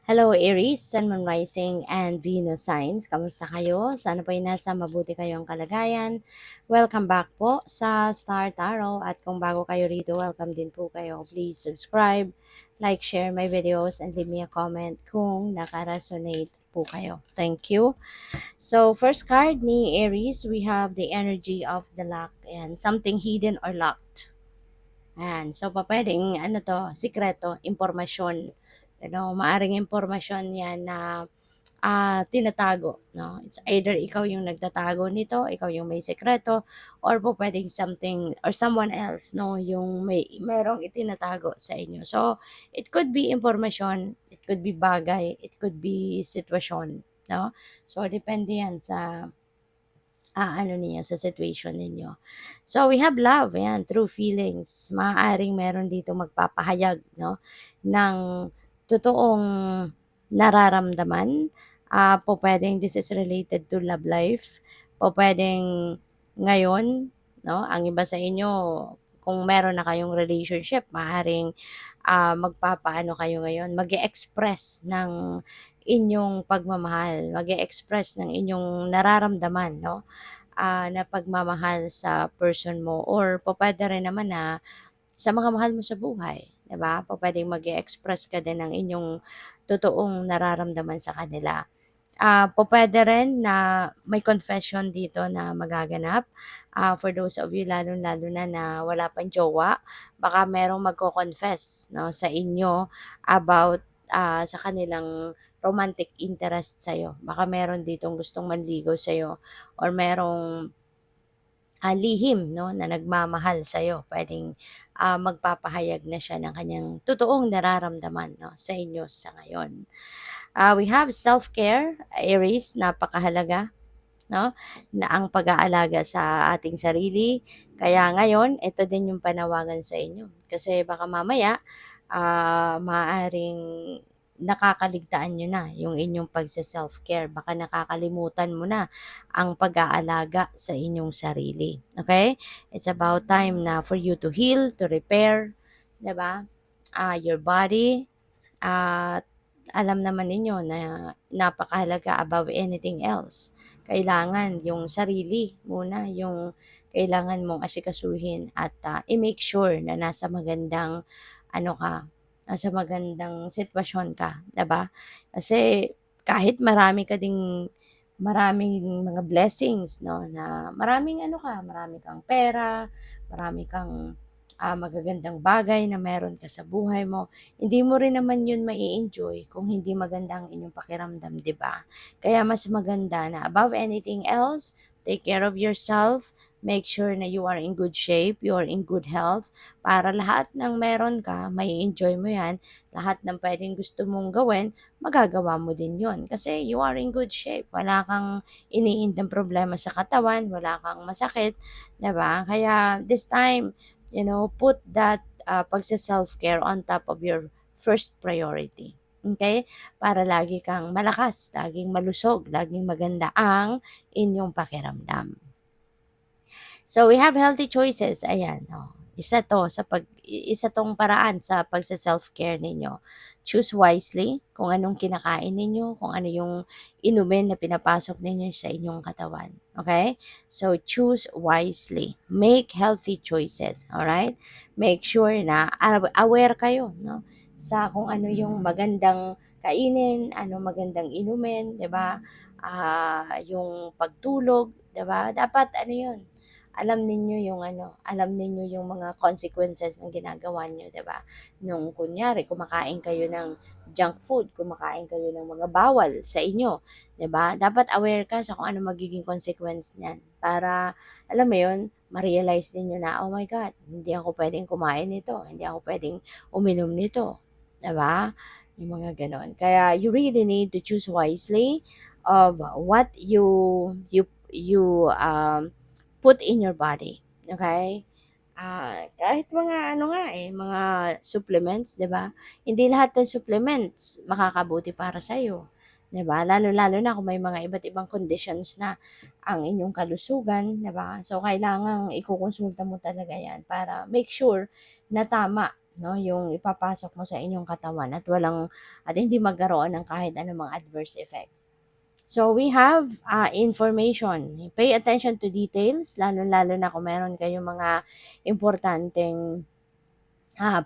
Hello Aries, Sun, Moon Rising, and Venus signs. Kamusta kayo? Sana po ay nasa mabuti kayong kalagayan. Welcome back po sa Star Tarot. At kung bago kayo rito, welcome din po kayo. Please subscribe, like, share my videos, and leave me a comment kung naka-resonate po kayo. Thank you. So, first card ni Aries, we have the energy of the luck and something hidden or locked. Ayan. So, pwedeng ano to, sikreto, impormasyon. Maaring impormasyon yan na tinatago. No? It's either ikaw yung nagtatago nito, ikaw yung may sekreto, or po pwedeng something or someone else, no, yung merong itinatago sa inyo. So, it could be impormasyon, it could be bagay, it could be sitwasyon. No? So, depende yan sa ano ninyo, sa situation ninyo. So, we have love, ayan, true feelings. Maaaring meron dito magpapahayag, no, ng totoong nararamdaman. Po pwedeng this is related to love life. Po pwedeng ngayon, no, ang iba sa inyo, kung meron na kayong relationship, maaaring magpapaano kayo ngayon, mag-express ng inyong pagmamahal, mag-express ng inyong nararamdaman, no? Na pagmamahal sa person mo or pupuwede rin naman na sa mga mahal mo sa buhay, 'di ba? Pupuwedeng mag-e-express ka din ng inyong totoong nararamdaman sa kanila. Pupuwede rin na may confession dito na magaganap, for those of you lalong-lalo na wala pang jowa, baka merong magko-confess 'no, sa inyo about, sa kanilang romantic interest sa'yo. Baka meron ditong gustong manligaw sa'yo or merong lihim 'no, na nagmamahal sa'yo. Puwedeng, magpapahayag na siya ng kanyang totoong nararamdaman 'no, sa inyo sa ngayon. We have self-care, Aries, napakahalaga 'no, na ang pag-aalaga sa ating sarili. Kaya ngayon, ito din yung panawagan sa inyo. Kasi baka mamaya, maaaring nakakaligtaan niyo na yung inyong pagse-self-care. Baka nakakalimutan mo na ang pag-aalaga sa inyong sarili, okay? It's about time na for you to heal, to repair, 'di ba, your body. At alam naman ninyo na napakahalaga above anything else. Kailangan yung sarili muna yung kailangan mong asikasuhin at i-make sure na nasa magandang ano ka, nasa magandang sitwasyon ka, 'di ba? Kasi kahit maraming mga blessings, no, na maraming ano ka, marami kang pera, marami kang magagandang bagay na meron ka sa buhay mo, hindi mo rin naman yun mai-enjoy kung hindi maganda ang inyong pakiramdam, 'di ba? Kaya mas maganda na above anything else, take care of yourself, make sure na you are in good shape, you are in good health, para lahat ng meron ka, mai-enjoy mo yan, lahat ng pwedeng gusto mong gawin, magagawa mo din yun. Kasi you are in good shape, wala kang iniindang problema sa katawan, wala kang masakit, 'di ba? Kaya this time, put that pagsa-self-care on top of your first priority. Okay? Para lagi kang malakas, laging malusog, laging maganda ang inyong pakiramdam. So we have healthy choices. Ayan, oh. Isa tong paraan sa pagsa-self-care ninyo. Choose wisely kung anong kinakain ninyo, kung ano yung inumin na pinapasok ninyo sa inyong katawan. Okay? So choose wisely. Make healthy choices, all right? Make sure na aware kayo, no? Sa kung ano yung magandang kainin, ano magandang inumin, 'di ba? Yung pagtulog, 'di ba? Dapat ano 'yun, alam ninyo yung mga consequences ng ginagawa niyo, 'di ba? Nung kunyari kumakain kayo ng junk food, kumakain kayo ng mga bawal sa inyo, 'di ba? Dapat aware ka sa kung ano magiging consequence niyan para alam mo 'yun, ma-realize ninyo na, "Oh my God, hindi ako puwedeng kumain nito, hindi ako puwedeng uminom nito." 'Di ba? Yung mga gano'n. Kaya you really need to choose wisely of what you put in your body, okay? Kahit mga ano nga, mga supplements, 'di ba? Hindi lahat ng supplements makakabuti para sa'yo, 'di ba? Lalo-lalo na kung may mga iba't ibang conditions na ang inyong kalusugan, 'di ba? So, kailangang ikukonsulta mo talaga 'yan para make sure na tama 'no, yung ipapasok mo sa inyong katawan at hindi magkaroon ng kahit anumang adverse effects. So we have information. Pay attention to details, lalo-lalo na kung meron kayong mga importanteng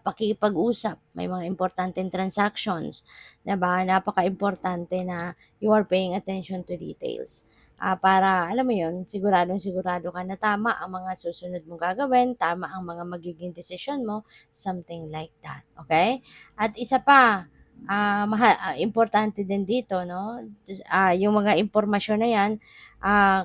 pakikipag-usap, may mga importanteng transactions, 'di ba? Napaka-importante na you are paying attention to details. Para alam mo 'yun, siguradong-sigurado ka na tama ang mga susunod mong gagawin, tama ang mga magiging desisyon mo, something like that, okay? At isa pa, importante din dito 'no, yung mga impormasyon na 'yan,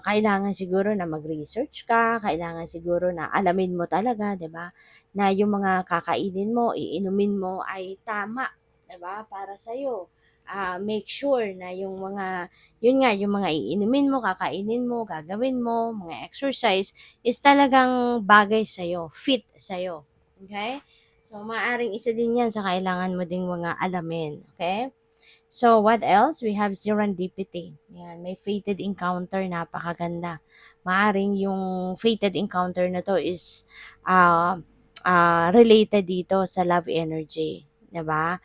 kailangan siguro na mag-research ka, kailangan siguro na alamin mo talaga, 'di ba? Na yung mga kakainin mo, iinumin mo ay tama, 'di ba, para sa'yo. Make sure na yun nga, yung mga iinumin mo, kakainin mo, gagawin mo, mga exercise is talagang bagay sa'yo, fit sa'yo. Okay? So, maaring isa din yan sa kailangan mo ding mga alamin. Okay? So, what else? We have serendipity. Yan, may fated encounter, napakaganda. Maaring yung fated encounter na to is uh, related dito sa love energy, 'di ba?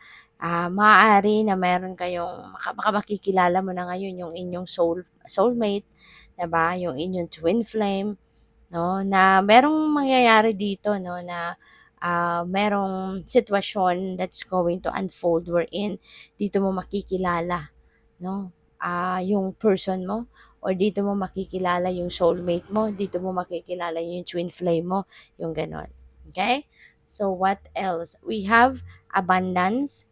Maaari na meron kayong baka makikilala mo na ngayon yung inyong soulmate, 'di ba? Yung inyong twin flame, 'no, na merong mangyayari dito 'no na merong sitwasyon that's going to unfold wherein dito mo makikilala 'no, yung person mo or dito mo makikilala yung soulmate mo, dito mo makikilala yung twin flame mo, yung gano'n. Okay? So, what else? We have abundance,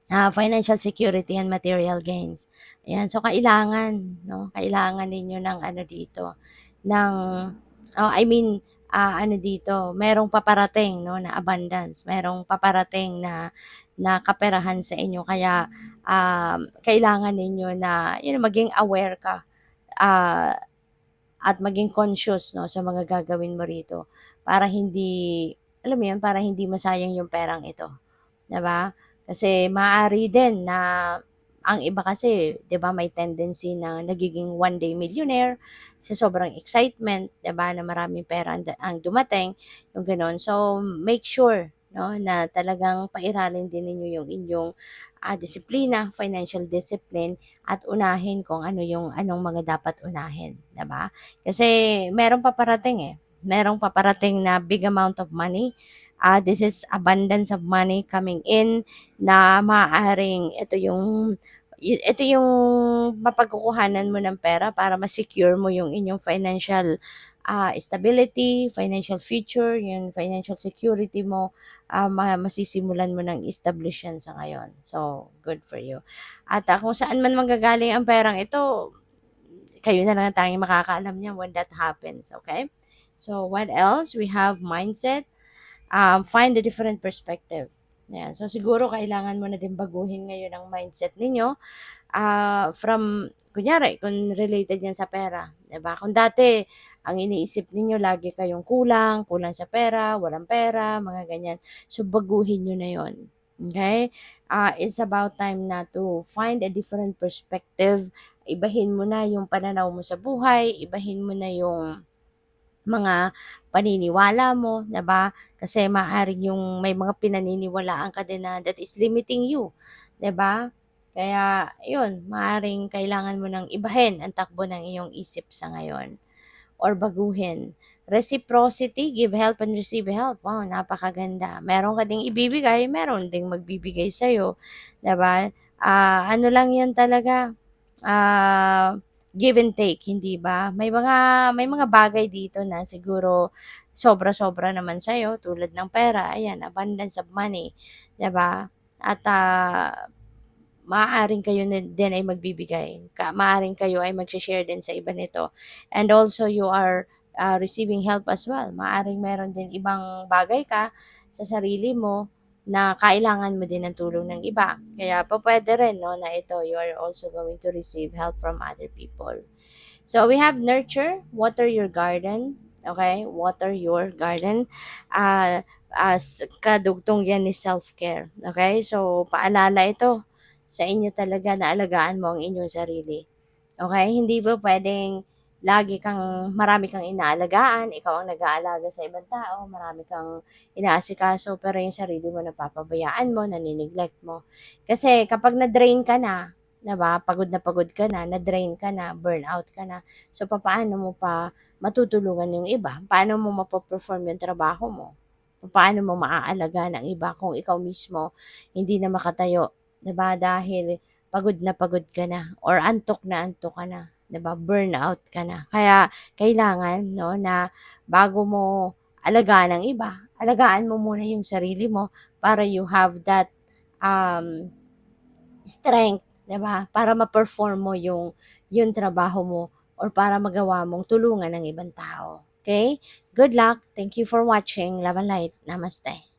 financial security and material gains. Ayan, so kailangan, 'no, kailangan ninyo ng ano dito, ng I mean, ano dito, merong paparating 'no, na abundance, merong paparating na kaperahan sa inyo kaya, kailangan ninyo na maging aware ka, ah, at maging conscious 'no, sa mga gagawin mo rito para hindi alam mo 'yun, para hindi masayang yung perang ito. 'Di ba? Kasi maaari din na ang iba kasi 'di ba may tendency na nagiging one day millionaire sa sobrang excitement 'di ba na maraming pera ang dumating, yung gano'n. So make sure 'no na talagang pairalin din ninyo yung inyong disiplina, financial discipline at unahin kung anong mga dapat unahin, 'di ba? Kasi merong paparating merong paparating na big amount of money. This is abundance of money coming in na maaaring ito yung mapagkukuhanan mo ng pera para ma-secure mo yung inyong financial stability, financial future, yung financial security mo, masisimulan mo ng establish yan sa ngayon. So, good for you. At kung saan man manggagaling ang perang ito, kayo na lang ang tanging makakaalam niya when that happens, okay? So, what else? We have mindset, find a different perspective. Yan. So, siguro kailangan mo na din baguhin ngayon ang mindset ninyo. From, kunyari, kung related yan sa pera. 'Di ba? Kung dati, ang iniisip ninyo, lagi kayong kulang sa pera, walang pera, mga ganyan. So, baguhin nyo na yon. Okay? It's about time na to find a different perspective. Ibahin mo na yung pananaw mo sa buhay, ibahin mo na yung mga paniniwala mo, 'di ba? Kasi maaaring yung may mga pinaniniwalaan ka din na that is limiting you, 'di ba? Kaya 'yun, maaaring kailangan mo ng ibahin ang takbo ng iyong isip sa ngayon or baguhin. Reciprocity, give help and receive help. Wow, napakaganda. Meron ka ding ibibigay, meron ding magbibigay sa'yo, 'di ba? Ano lang 'yan talaga, ah, give and take, hindi ba? May mga bagay dito na siguro sobra-sobra naman sa'yo tulad ng pera, ayan, abundance of money, 'di ba? At maaaring kayo din ay magbibigay. Maaaring kayo ay magshe-share din sa iba nito. And also you are receiving help as well. Maaaring meron din ibang bagay ka sa sarili mo na kailangan mo din ng tulong ng iba. Kaya pa pwede rin no, na ito, you are also going to receive help from other people. So we have nurture, water your garden. Okay? Water your garden. As kadugtong yan ni self-care. Okay? So paalala ito sa inyo talaga na alagaan mo ang inyong sarili. Okay? Hindi ba pwedeng marami kang inaalagaan, ikaw ang nag-aalaga sa ibang tao, marami kang inaasikaso, pero yung sarili mo napapabayaan mo, nani-neglect mo. Kasi kapag na-drain ka na, 'di ba, pagod ka na-drain ka na, burnout ka na, so papaano mo pa matutulungan yung iba? Paano mo mape-perform yung trabaho mo? Paano mo maaalagaan ang iba kung ikaw mismo hindi na makatayo, 'di ba, dahil pagod ka na or antok ka na, 'di ba, burnout ka na. Kaya kailangan 'no, na bago mo alagaan ang iba, alagaan mo muna yung sarili mo para you have that, um, strength, 'di ba, para ma-perform mo yung trabaho mo or para magawa mong tulungan ang ibang tao, okay. Good luck. Thank you for watching. Love and light. Namaste.